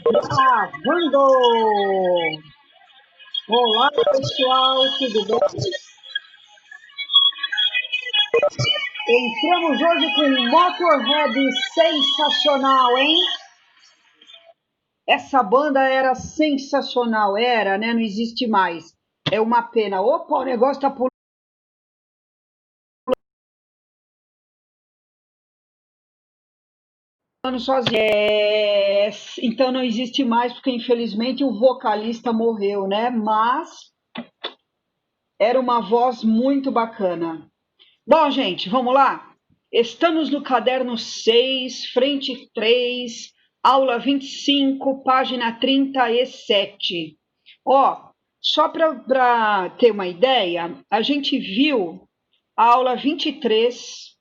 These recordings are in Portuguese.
Gravando! Olá, pessoal, tudo bem? Entramos hoje com um Motorhead sensacional, hein? Essa banda era sensacional, era, né? Não existe mais. É uma pena. Opa, o negócio tá pulando sozinho. Então não existe mais, porque infelizmente o vocalista morreu, né? Mas era uma voz muito bacana. Bom, gente, vamos lá? Estamos no caderno 6, frente 3, aula 25, página 37. Ó, só para ter uma ideia, a gente viu a aula 23,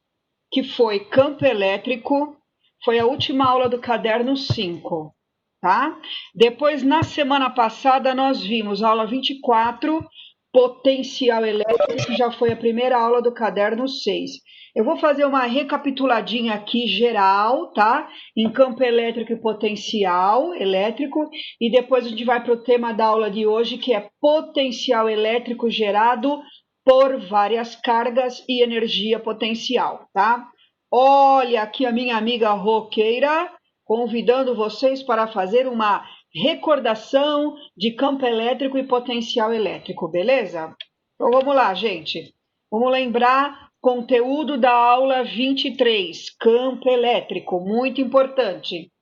que foi campo elétrico, foi a última aula do caderno 5, tá? Depois, na semana passada, nós vimos a aula 24, potencial elétrico, que já foi a primeira aula do caderno 6. Eu vou fazer uma recapituladinha aqui geral, tá? Em campo elétrico e potencial elétrico, e depois a gente vai para o tema da aula de hoje, que é potencial elétrico gerado por várias cargas e energia potencial, tá? Olha aqui a minha amiga roqueira, convidando vocês para fazer uma recordação de campo elétrico e potencial elétrico, beleza? Então vamos lá, gente. Vamos lembrar conteúdo da aula 23, campo elétrico, muito importante.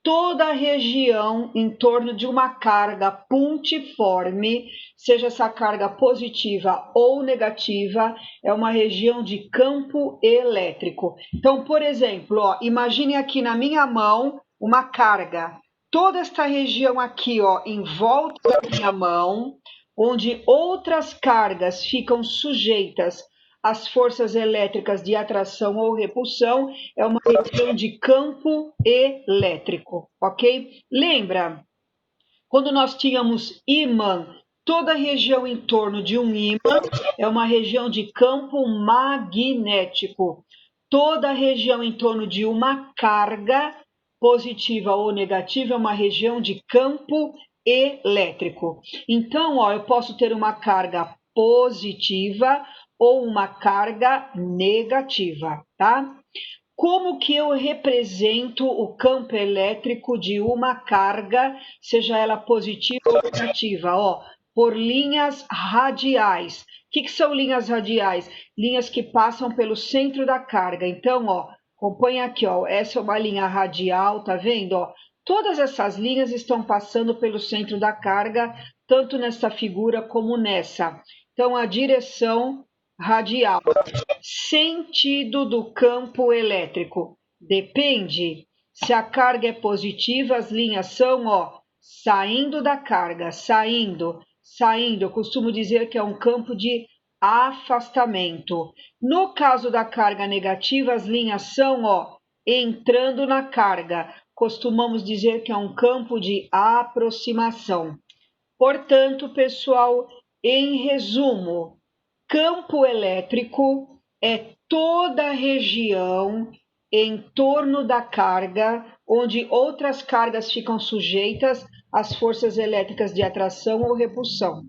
Toda a região em torno de uma carga pontiforme, seja essa carga positiva ou negativa, é uma região de campo elétrico. Então, por exemplo, ó, imagine aqui na minha mão uma carga. Toda esta região aqui, ó, em volta da minha mão, onde outras cargas ficam sujeitas às forças elétricas de atração ou repulsão, é uma região de campo elétrico, ok? Lembra, quando nós tínhamos ímã, toda a região em torno de um ímã é uma região de campo magnético. Toda a região em torno de uma carga, positiva ou negativa, é uma região de campo elétrico. Então, ó, eu posso ter uma carga positiva ou uma carga negativa, tá? Como que eu represento o campo elétrico de uma carga, seja ela positiva ou negativa? Ó, por linhas radiais. O que são linhas radiais? Linhas que passam pelo centro da carga. Então, ó, acompanha aqui, ó, essa é uma linha radial, tá vendo? Ó, todas essas linhas estão passando pelo centro da carga, tanto nessa figura como nessa. Então, a direção radial. Sentido do campo elétrico. Depende. Se a carga é positiva, as linhas são, ó, saindo da carga, saindo, saindo. Eu costumo dizer que é um campo de afastamento. No caso da carga negativa, as linhas são, ó, entrando na carga. Costumamos dizer que é um campo de aproximação. Portanto, pessoal, em resumo, campo elétrico é toda a região em torno da carga, onde outras cargas ficam sujeitas às forças elétricas de atração ou repulsão.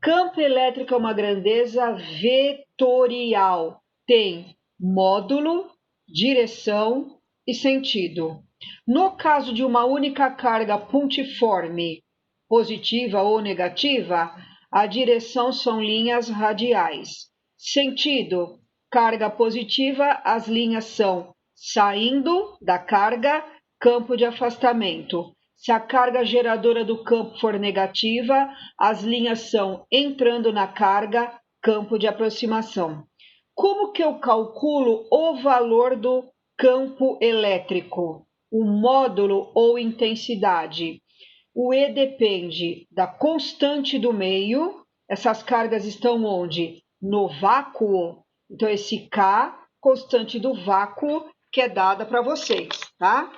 Campo elétrico é uma grandeza vetorial, tem módulo, direção e sentido. No caso de uma única carga pontiforme, positiva ou negativa, a direção são linhas radiais. Sentido: carga positiva, as linhas são saindo da carga, campo de afastamento. Se a carga geradora do campo for negativa, as linhas são entrando na carga, campo de aproximação. Como que eu calculo o valor do campo elétrico? O módulo ou intensidade? O E depende da constante do meio. Essas cargas estão onde? No vácuo. Então, esse K, constante do vácuo, que é dada para vocês, tá?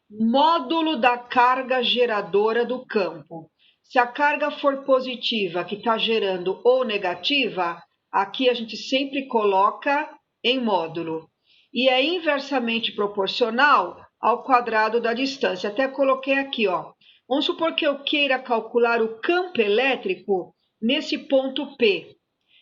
Módulo da carga geradora do campo. Se a carga for positiva, que está gerando, ou negativa, aqui a gente sempre coloca em módulo. E é inversamente proporcional ao quadrado da distância. Até coloquei aqui, ó. Vamos supor que eu queira calcular o campo elétrico nesse ponto P.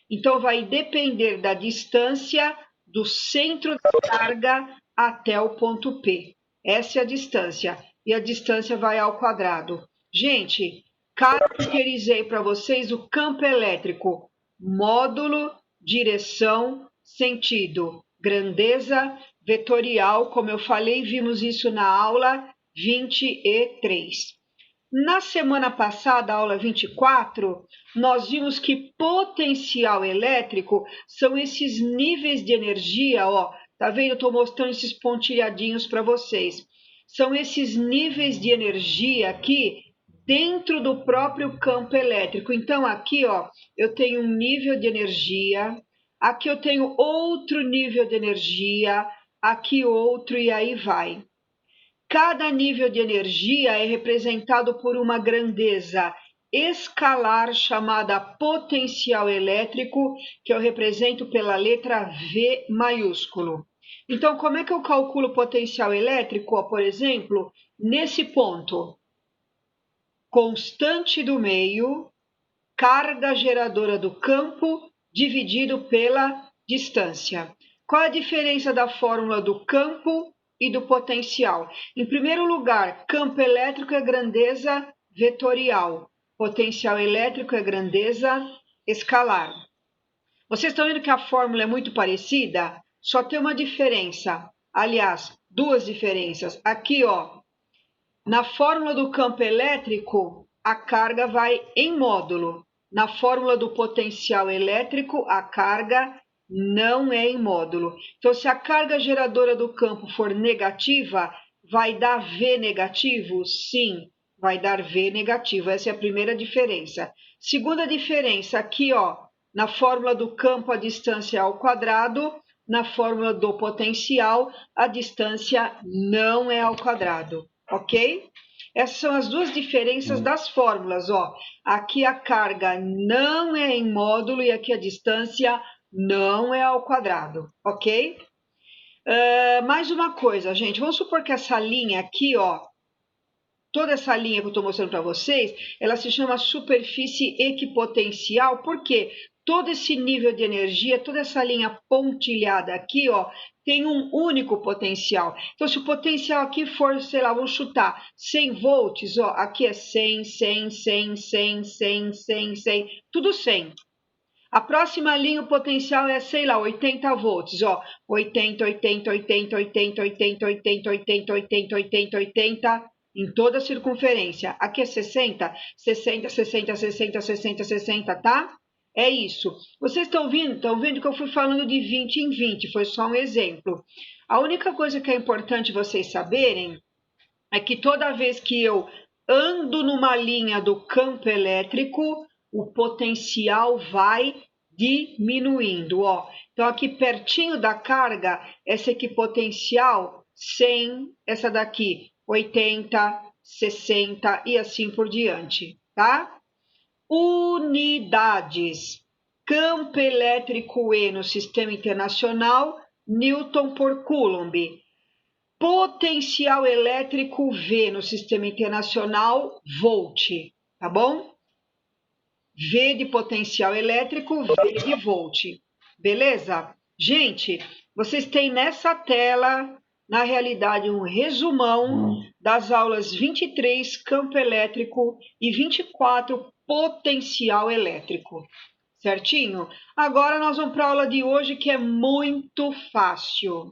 Então, vai depender da distância do centro da carga até o ponto P. Essa é a distância. E a distância vai ao quadrado. Gente, caracterizei para vocês o campo elétrico. Módulo, direção, sentido. Grandeza vetorial, como eu falei, vimos isso na aula 23. Na semana passada, aula 24, nós vimos que potencial elétrico são esses níveis de energia, ó, tá vendo? Eu estou mostrando esses pontilhadinhos para vocês. São esses níveis de energia aqui dentro do próprio campo elétrico. Então, aqui, ó, eu tenho um nível de energia, aqui eu tenho outro nível de energia, aqui outro e aí vai. Cada nível de energia é representado por uma grandeza escalar chamada potencial elétrico, que eu represento pela letra V maiúsculo. Então, como é que eu calculo o potencial elétrico? Ó, por exemplo, nesse ponto, constante do meio, carga geradora do campo, dividido pela distância. Qual a diferença da fórmula do campo e do potencial? Em primeiro lugar, campo elétrico é grandeza vetorial, potencial elétrico é grandeza escalar. Vocês estão vendo que a fórmula é muito parecida? Só tem uma diferença. Aliás, duas diferenças. Aqui, ó, na fórmula do campo elétrico, a carga vai em módulo. Na fórmula do potencial elétrico, a carga não é em módulo. Então, se a carga geradora do campo for negativa, vai dar V negativo? Sim, vai dar V negativo. Essa é a primeira diferença. Segunda diferença, aqui, ó, na fórmula do campo, a distância é ao quadrado. Na fórmula do potencial, a distância não é ao quadrado. Ok? Essas são as duas diferenças das fórmulas, ó. Aqui a carga não é em módulo e aqui a distância não é ao quadrado, ok? Mais uma coisa, gente. Vamos supor que essa linha aqui, ó, toda essa linha que eu estou mostrando para vocês, ela se chama superfície equipotencial, porque todo esse nível de energia, toda essa linha pontilhada aqui, ó, tem um único potencial. Então, se o potencial aqui for, sei lá, vamos chutar 100 volts, ó, aqui é 100, 100, 100, 100, 100, 100, 100, tudo 100. A próxima linha, o potencial é, sei lá, 80 volts, ó, 80, 80, 80, 80, 80, 80, 80, 80, 80, 80, em toda a circunferência. Aqui é 60, 60, 60, 60, 60, 60, tá? É isso. Vocês estão vendo que eu fui falando de 20 em 20, foi só um exemplo. A única coisa que é importante vocês saberem é que toda vez que eu ando numa linha do campo elétrico, o potencial vai diminuindo, ó. Então, aqui pertinho da carga, essa equipotencial 100, essa daqui 80, 60 e assim por diante, tá? Unidades. Campo elétrico E no sistema internacional, Newton por Coulomb. Potencial elétrico V no sistema internacional, volt, tá bom? V de potencial elétrico, V de volt. Beleza? Gente, vocês têm nessa tela, na realidade, um resumão das aulas 23, campo elétrico, e 24, potencial elétrico. Certinho? Agora nós vamos para a aula de hoje, que é muito fácil.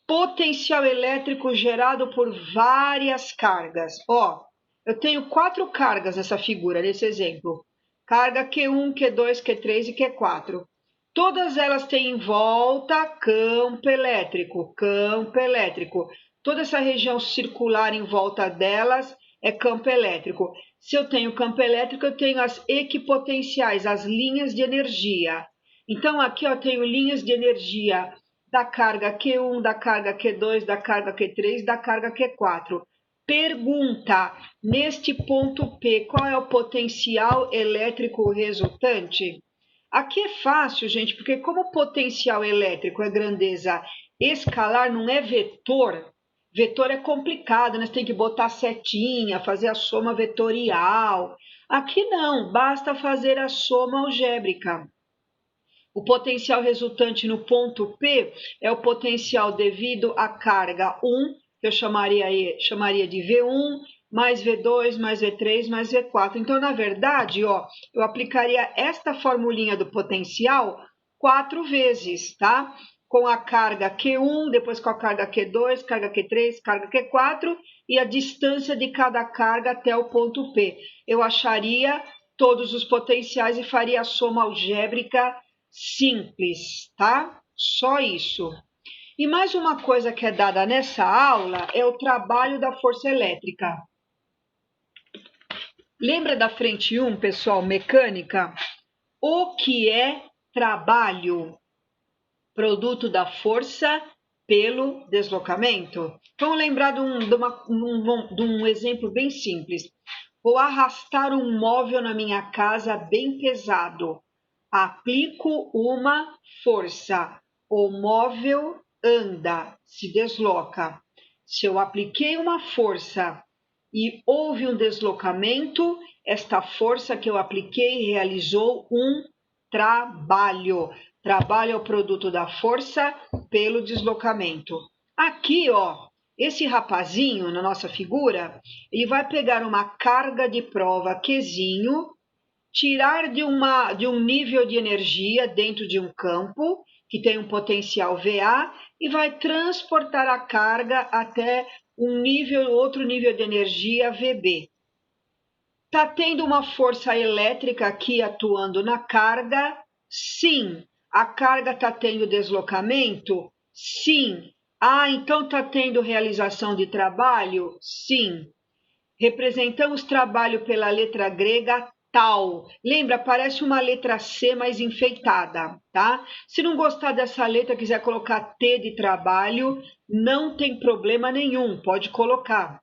Potencial elétrico gerado por várias cargas. Ó, eu tenho 4 cargas nessa figura, nesse exemplo. Carga Q1, Q2, Q3 e Q4. Todas elas têm em volta campo elétrico, campo elétrico. Toda essa região circular em volta delas é campo elétrico. Se eu tenho campo elétrico, eu tenho as equipotenciais, as linhas de energia. Então, aqui eu tenho linhas de energia da carga Q1, da carga Q2, da carga Q3, da carga Q4. Pergunta, neste ponto P, qual é o potencial elétrico resultante? Aqui é fácil, gente, porque como o potencial elétrico é grandeza escalar, não é vetor. Vetor é complicado, né? Você tem que botar setinha, fazer a soma vetorial. Aqui não, basta fazer a soma algébrica. O potencial resultante no ponto P é o potencial devido à carga 1, que eu chamaria de V1, mais V2, mais V3, mais V4. Então, na verdade, ó, eu aplicaria esta formulinha do potencial 4 vezes, tá? Com a carga Q1, depois com a carga Q2, carga Q3, carga Q4 e a distância de cada carga até o ponto P. Eu acharia todos os potenciais e faria a soma algébrica simples, tá? Só isso. E mais uma coisa que é dada nessa aula é o trabalho da força elétrica. Lembra da frente 1, pessoal, mecânica? O que é trabalho? Produto da força pelo deslocamento. Vamos lembrar de um exemplo bem simples. Vou arrastar um móvel na minha casa bem pesado. Aplico uma força. O móvel anda, se desloca. Se eu apliquei uma força e houve um deslocamento, esta força que eu apliquei realizou um trabalho. Trabalho é o produto da força pelo deslocamento. Aqui, ó, esse rapazinho na nossa figura, ele vai pegar uma carga de prova Qzinho, tirar de um nível de energia dentro de um campo, que tem um potencial VA, e vai transportar a carga até outro nível de energia VB. Está tendo uma força elétrica aqui atuando na carga? Sim. A carga está tendo deslocamento? Sim. Ah, então está tendo realização de trabalho? Sim. Representamos trabalho pela letra grega tal. Lembra, parece uma letra C mais enfeitada, tá? Se não gostar dessa letra, quiser colocar T de trabalho, não tem problema nenhum, pode colocar.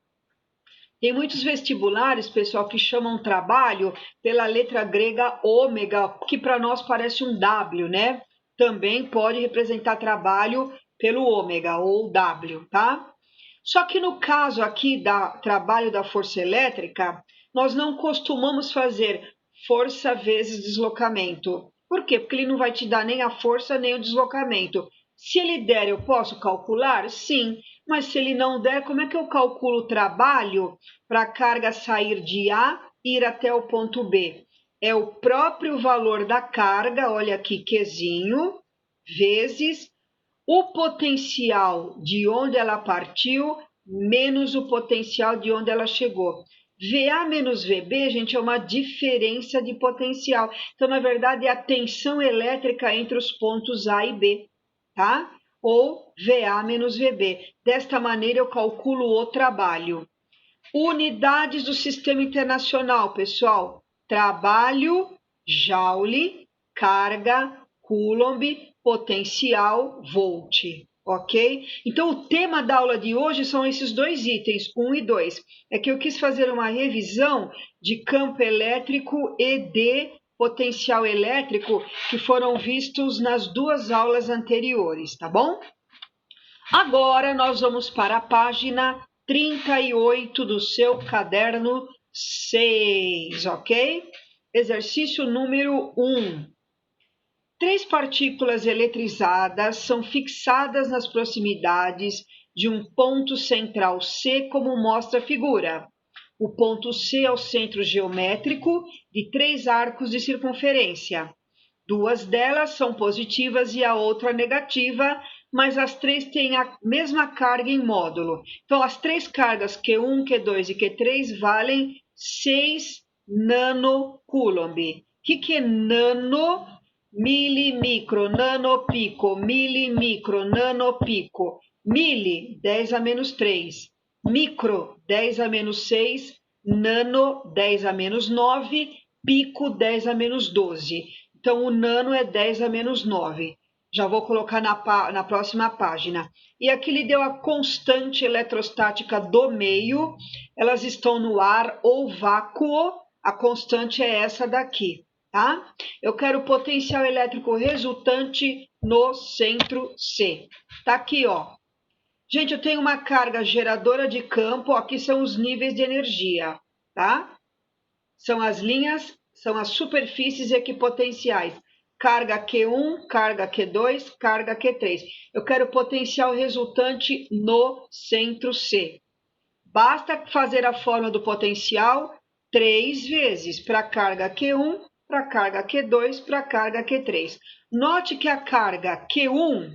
Tem muitos vestibulares, pessoal, que chamam trabalho pela letra grega ômega, que para nós parece um W, né? Também pode representar trabalho pelo ômega ou W, tá? Só que no caso aqui da trabalho da força elétrica, nós não costumamos fazer força vezes deslocamento. Por quê? Porque ele não vai te dar nem a força nem o deslocamento. Se ele der, eu posso calcular? Sim. Mas se ele não der, como é que eu calculo o trabalho para a carga sair de A e ir até o ponto B? É o próprio valor da carga, olha aqui, Qzinho, vezes o potencial de onde ela partiu, menos o potencial de onde ela chegou. VA menos VB, gente, é uma diferença de potencial. Então, na verdade, é a tensão elétrica entre os pontos A e B, tá? Ou VA menos VB. Desta maneira, eu calculo o trabalho. Unidades do Sistema Internacional, pessoal. Trabalho, Joule, carga, Coulomb, potencial, volt. Ok? Então, o tema da aula de hoje são esses dois itens, 1 e 2. É que eu quis fazer uma revisão de campo elétrico e de potencial elétrico que foram vistos nas duas aulas anteriores, tá bom? Agora nós vamos para a página 38 do seu caderno 6, ok? Exercício número 1. 3 partículas eletrizadas são fixadas nas proximidades de um ponto central C, como mostra a figura. O ponto C é o centro geométrico de 3 arcos de circunferência. 2 delas são positivas e a outra negativa, mas as 3 têm a mesma carga em módulo. Então, as 3 cargas Q1, Q2 e Q3 valem 6 nanocoulomb. O que é nano? Milimicro, nanopico, milimicro, nanopico. Mili, 10 a menos 3. Micro, 10 a menos 6. Nano, 10 a menos 9. Pico, 10 a menos 12. Então, o nano é 10 a menos 9. Já vou colocar na próxima página. E aqui ele deu a constante eletrostática do meio. Elas estão no ar ou vácuo. A constante é essa daqui, tá? Eu quero o potencial elétrico resultante no centro C. Tá aqui, ó. Gente, eu tenho uma carga geradora de campo, aqui são os níveis de energia, tá? São as linhas, são as superfícies equipotenciais. Carga Q1, carga Q2, carga Q3. Eu quero potencial resultante no centro C. Basta fazer a fórmula do potencial 3 vezes para a carga Q1, para a carga Q2, para a carga Q3. Note que a carga Q1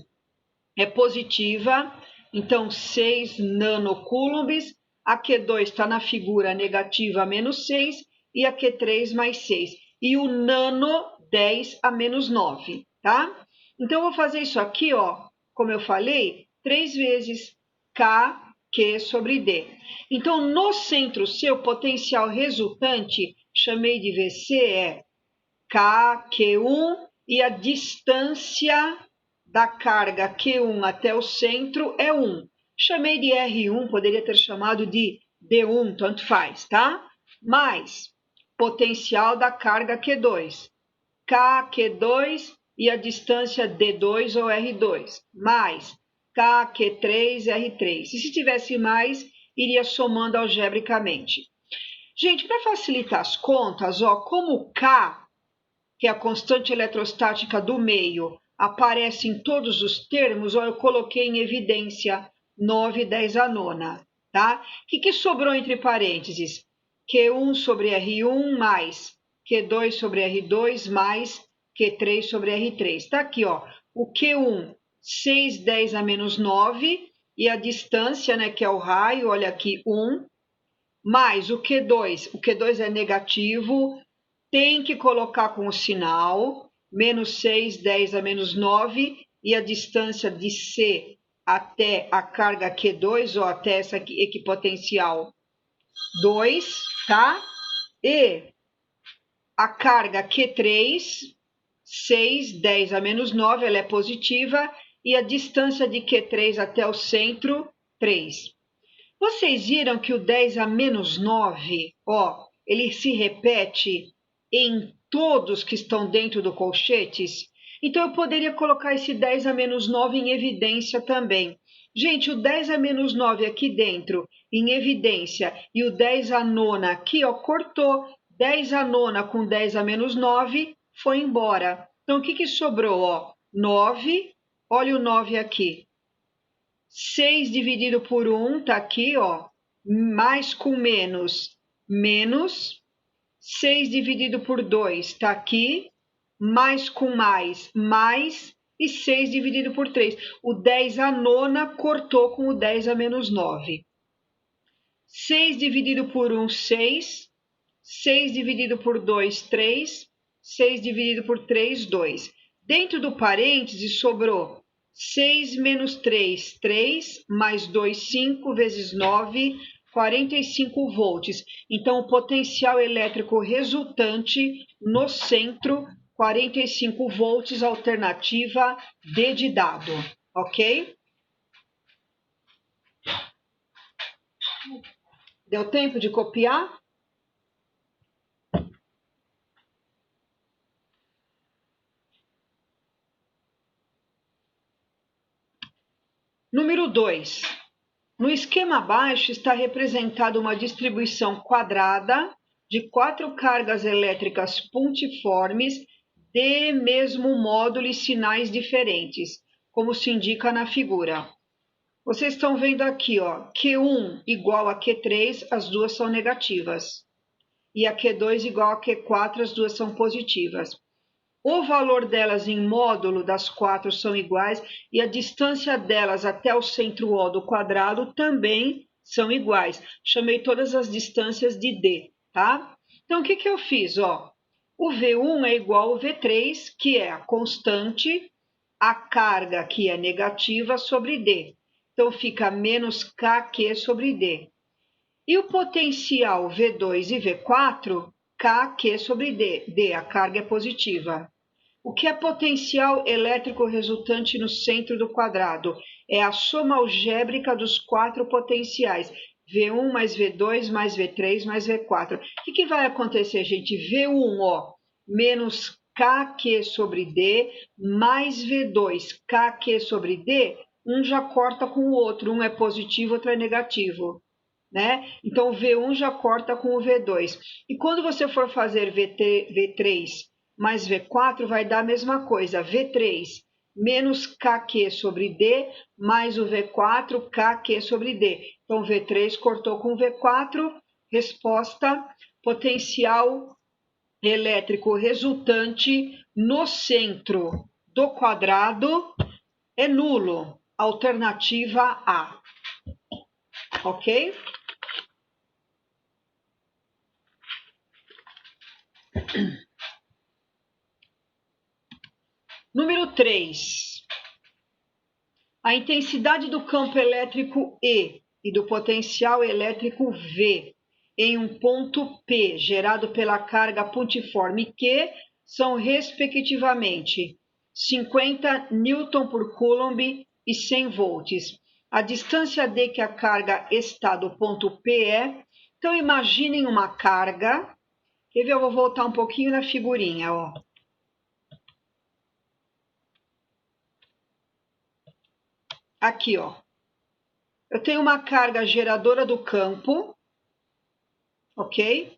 é positiva, então 6 nanocoulombs. A Q2 está na figura negativa menos 6 e a Q3 mais 6. E o nano 10 a menos 9, tá? Então, eu vou fazer isso aqui, ó, como eu falei, 3 vezes K, Q sobre D. Então, no centro C, o potencial resultante, chamei de VC, é K, Q1, e a distância da carga Q1 até o centro é 1. Chamei de R1, poderia ter chamado de D1, tanto faz, tá? Mais potencial da carga Q2, K, Q2 e a distância D2 ou R2, mais K, Q3, R3. E se tivesse mais, iria somando algebricamente. Gente, para facilitar as contas, ó, como K, que é a constante eletrostática do meio, aparece em todos os termos, ó, eu coloquei em evidência 9, 10 a nona, tá? O que sobrou entre parênteses? Q1 sobre R1 mais Q2 sobre R2 mais Q3 sobre R3. Tá aqui, ó, o Q1, 6, 10 a menos 9, e a distância, né, que é o raio, olha aqui, 1, mais o Q2 é negativo, tem que colocar com o sinal, menos 6, 10 a menos 9, e a distância de C até a carga Q2, ou até essa equipotencial 2, tá? E a carga Q3, 6, 10 a menos 9, ela é positiva, e a distância de Q3 até o centro, 3. Vocês viram que o 10 a menos 9, ó, ele se repete em todos que estão dentro do colchetes? Então, eu poderia colocar esse 10 a menos 9 em evidência também. Gente, o 10 a menos 9 aqui dentro, em evidência, e o 10 a nona aqui, ó, cortou. 10 a nona com 10 a menos 9 foi embora. Então, o que sobrou? Ó? 9, olha o 9 aqui. 6 dividido por 1, tá aqui, ó, mais com menos, menos. 6 dividido por 2, tá aqui, mais com mais, mais. E 6 dividido por 3. O 10 a nona cortou com o 10 a menos 9. 6 dividido por 1, 6. 6 dividido por 2, 3. 6 dividido por 3, 2. Dentro do parêntese sobrou 6 menos 3, 3, mais 2, 5, vezes 9, 45 volts. Então, o potencial elétrico resultante no centro, 45 volts, alternativa D de dado, ok? Deu tempo de copiar? Número 2. No esquema abaixo está representada uma distribuição quadrada de 4 cargas elétricas pontiformes de mesmo módulo e sinais diferentes, como se indica na figura. Vocês estão vendo aqui, ó, Q1 igual a Q3, as duas são negativas. E a Q2 igual a Q4, as duas são positivas. O valor delas em módulo das 4 são iguais e a distância delas até o centro O do quadrado também são iguais. Chamei todas as distâncias de D, tá? Então, o que eu fiz? Ó, o V1 é igual ao V3, que é a constante, a carga, que é negativa, sobre D. Então, fica menos KQ sobre D. E o potencial V2 e V4, KQ sobre D, a carga é positiva. O que é potencial elétrico resultante no centro do quadrado? É a soma algébrica dos 4 potenciais. V1 mais V2 mais V3 mais V4. O que vai acontecer, gente? V1, ó, menos KQ sobre D, mais V2 KQ sobre D, um já corta com o outro, um é positivo, outro é negativo, né? Então o V1 já corta com o V2. E quando você for fazer V3 mais V4, vai dar a mesma coisa, V3 menos KQ sobre D, mais o V4, KQ sobre D. Então, V3 cortou com V4, resposta, potencial elétrico resultante no centro do quadrado é nulo. Alternativa A. Ok? Número 3. A intensidade do campo elétrico E e do potencial elétrico V em um ponto P gerado pela carga pontiforme Q são respectivamente 50 Newton por Coulomb e 100 volts. A distância D que a carga está do ponto P é... Então imaginem uma carga. Quer ver? Eu vou voltar um pouquinho na figurinha, ó. Aqui, ó. Eu tenho uma carga geradora do campo, ok?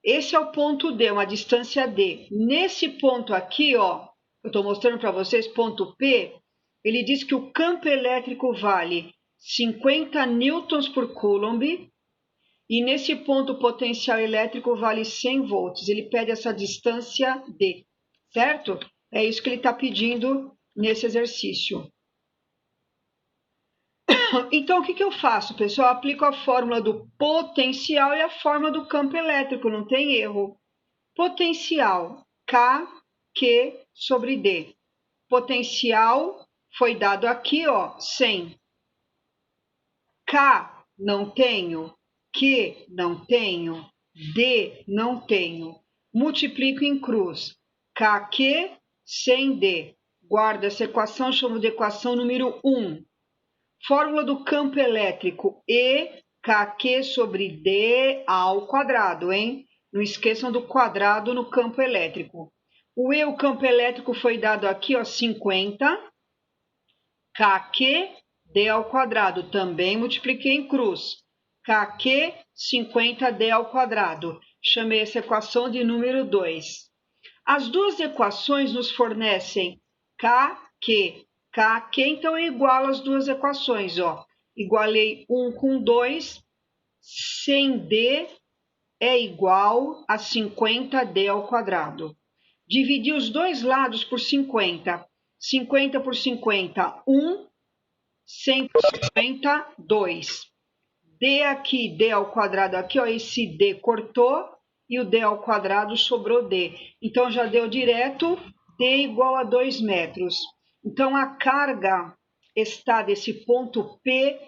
Esse é o ponto D, uma distância D. Nesse ponto aqui, ó, eu estou mostrando para vocês, ponto P, ele diz que o campo elétrico vale 50 newtons por Coulomb e nesse ponto o potencial elétrico vale 100 volts. Ele pede essa distância D, certo? É isso que ele está pedindo nesse exercício. Então, o que eu faço, pessoal? Eu aplico a fórmula do potencial e a fórmula do campo elétrico, não tem erro. Potencial, K, Q sobre D. Potencial foi dado aqui, ó, 100. K, não tenho. Q, não tenho. D, não tenho. Multiplico em cruz. KQ, 100D. Guardo essa equação, chamo de equação número 1. Fórmula do campo elétrico, E, KQ sobre D ao quadrado, hein? Não esqueçam do quadrado no campo elétrico. O E, o campo elétrico foi dado aqui, ó, 50. KQ, D ao quadrado, também multipliquei em cruz. KQ, 50D ao quadrado. Chamei essa equação de número 2. As duas equações nos fornecem KQ. KQ, então, é igual às duas equações, ó. Igualei 1 com 2, 100D é igual a 50D ao quadrado. Dividi os dois lados por 50. 50 por 50, 1. 100 por 50, 2. D aqui, D ao quadrado aqui, ó, esse D cortou e o D ao quadrado sobrou D. Então, já deu direto D igual a 2 metros. Então, a carga está desse ponto P,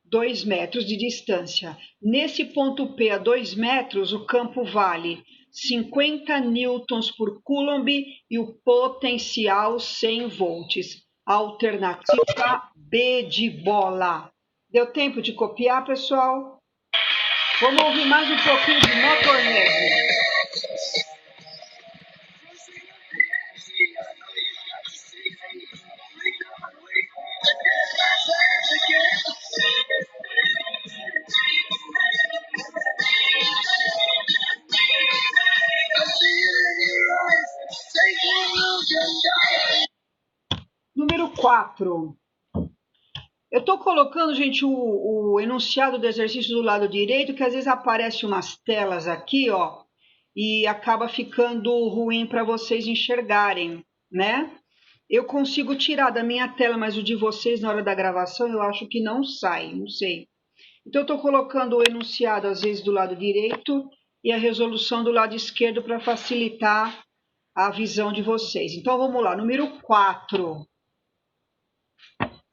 2 metros de distância. Nesse ponto P, a 2 metros, o campo vale 50 newtons por Coulomb e o potencial 100 volts. Alternativa B de bola. Deu tempo de copiar, pessoal? Vamos ouvir mais um pouquinho de Motorhead. Número 4. Eu estou colocando, gente, o enunciado do exercício do lado direito, que às vezes aparece umas telas aqui, ó, e acaba ficando ruim para vocês enxergarem, né? Eu consigo tirar da minha tela, mas o de vocês na hora da gravação eu acho que não sai, não sei. Então, eu estou colocando o enunciado às vezes do lado direito e a resolução do lado esquerdo para facilitar a visão de vocês. Então, vamos lá, número 4.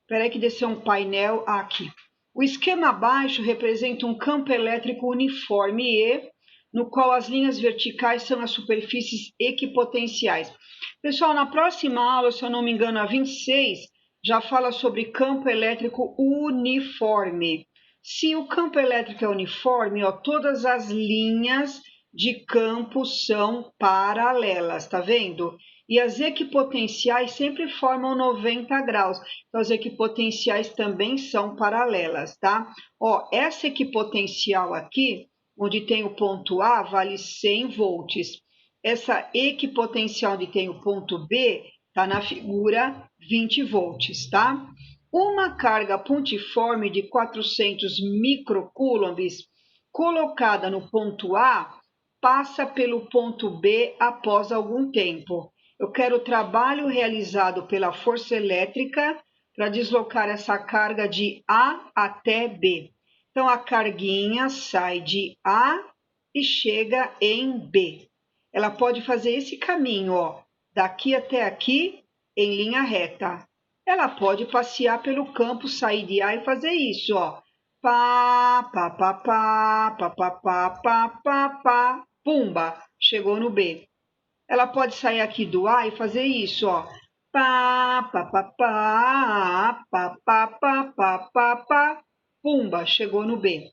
Espera aí que desceu um painel aqui. O esquema abaixo representa um campo elétrico uniforme E, no qual as linhas verticais são as superfícies equipotenciais. Pessoal, na próxima aula, se eu não me engano, a 26, já fala sobre campo elétrico uniforme. Se o campo elétrico é uniforme, ó, todas as linhas de campo são paralelas, tá vendo? E as equipotenciais sempre formam 90 graus. Então, as equipotenciais também são paralelas, tá? Ó, essa equipotencial aqui, onde tem o ponto A, vale 100 volts. Essa equipotencial onde tem o ponto B, está na figura 20 volts, tá? Uma carga pontiforme de 400 microcoulombs colocada no ponto A passa pelo ponto B após algum tempo. Eu quero o trabalho realizado pela força elétrica para deslocar essa carga de A até B. Então, a carguinha sai de A e chega em B. Ela pode fazer esse caminho, ó, daqui até aqui, em linha reta. Ela pode passear pelo campo, sair de A e fazer isso, ó. Pá, pá, pá, pá, pá, pá, pá, pá, pá, pá, pumba, chegou no B. Ela pode sair aqui do A e fazer isso, ó. Pá, pá, pá, pá, pá, pá, pá, pá, pá, pá, pumba, chegou no B.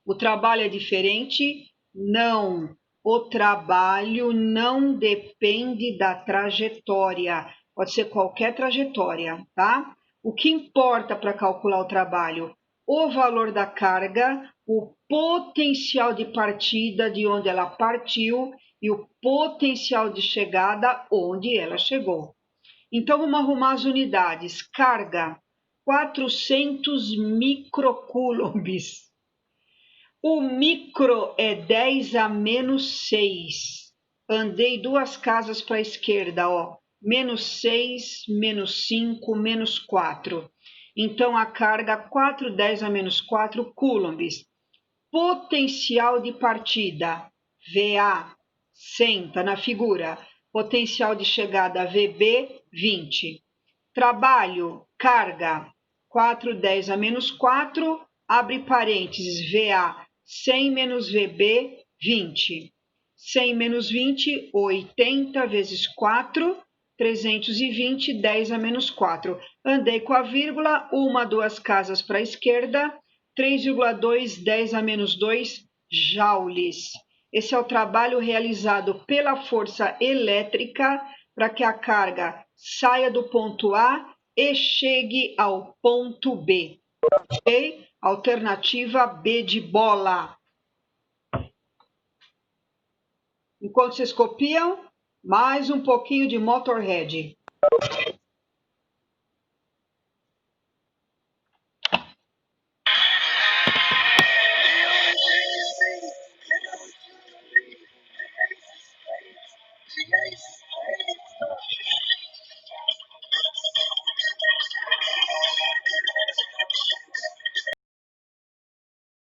O trabalho é diferente? Não. O trabalho não depende da trajetória. Pode ser qualquer trajetória, tá? O que importa para calcular o trabalho? O valor da carga, o potencial de partida de onde ela partiu e o potencial de chegada onde ela chegou. Então, vamos arrumar as unidades. Carga, 400 microcoulombs. O micro é 10 a menos 6. Andei 2 casas para a esquerda, ó. Menos 6, menos 5, menos 4. Então, a carga 4, 10 a menos 4 coulombs. Potencial de partida, VA, 100, está na figura. Potencial de chegada, VB, 20. Trabalho, carga, 4, 10 a menos 4, abre parênteses, VA, 100 menos VB, 20. 100 menos 20, 80 vezes 4, 320, 10 a menos 4. Andei com a vírgula, 1, 2 casas para a esquerda, 3,2, 10 a menos 2 joules. Esse é o trabalho realizado pela força elétrica para que a carga saia do ponto A e chegue ao ponto B. Ok? Alternativa B de bola. Enquanto vocês copiam, mais um pouquinho de Motorhead.